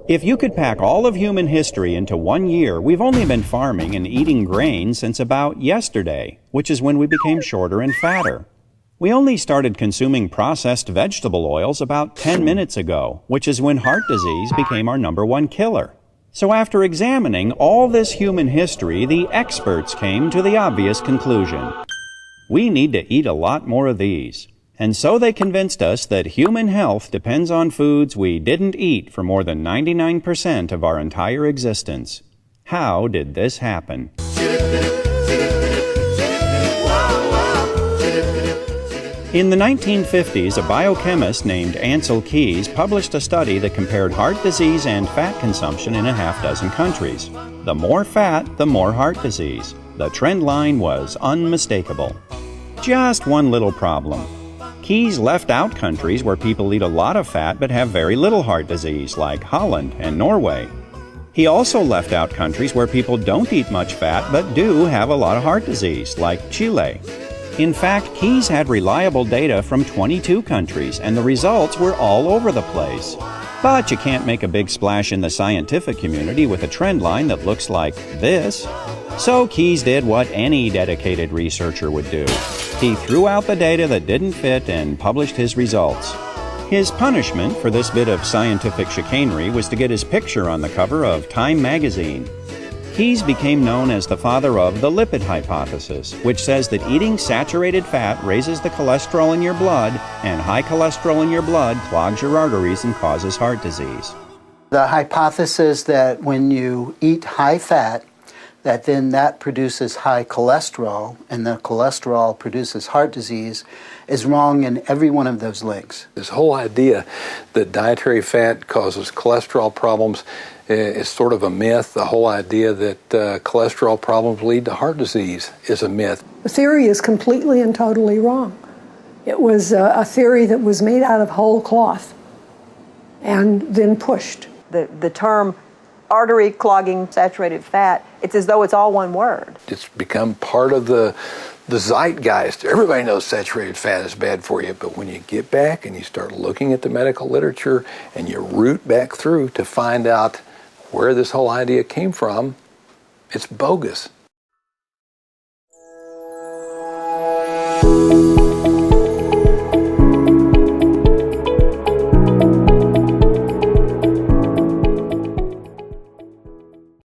If you could pack all of human history into 1 year, we've only been farming and eating grain since about yesterday, which is when we became shorter and fatter. We only started consuming processed vegetable oils about 10 minutes ago, which is when heart disease became our #1 killer. So after examining all this human history, the experts came to the obvious conclusion. We need to eat a lot more of these. And so they convinced us that human health depends on foods we didn't eat for more than 99% of our entire existence. How did this happen? In the 1950s, a biochemist named Ansel Keys published a study that compared heart disease and fat consumption in a half-dozen countries. The more fat, the more heart disease. The trend line was unmistakable. Just one little problem. Keys left out countries where people eat a lot of fat but have very little heart disease, like Holland and Norway. He also left out countries where people don't eat much fat but do have a lot of heart disease, like Chile. In fact, Keys had reliable data from 22 countries, and the results were all over the place. But you can't make a big splash in the scientific community with a trend line that looks like this. So Keys did what any dedicated researcher would do. He threw out the data that didn't fit and published his results. His punishment for this bit of scientific chicanery was to get his picture on the cover of Time magazine. Keys became known as the father of the lipid hypothesis, which says that eating saturated fat raises the cholesterol in your blood, and high cholesterol in your blood clogs your arteries and causes heart disease. The hypothesis that when you eat high fat, that produces high cholesterol, and the cholesterol produces heart disease, is wrong in every one of those links. This whole idea that dietary fat causes cholesterol problems is sort of a myth. The whole idea that cholesterol problems lead to heart disease is a myth. The theory is completely and totally wrong. It was a theory that was made out of whole cloth and then pushed. The term artery clogging saturated fat, it's as though it's all one word. It's become part of the zeitgeist. Everybody knows saturated fat is bad for you, but when you get back and you start looking at the medical literature and you root back through to find out where this whole idea came from, it's bogus.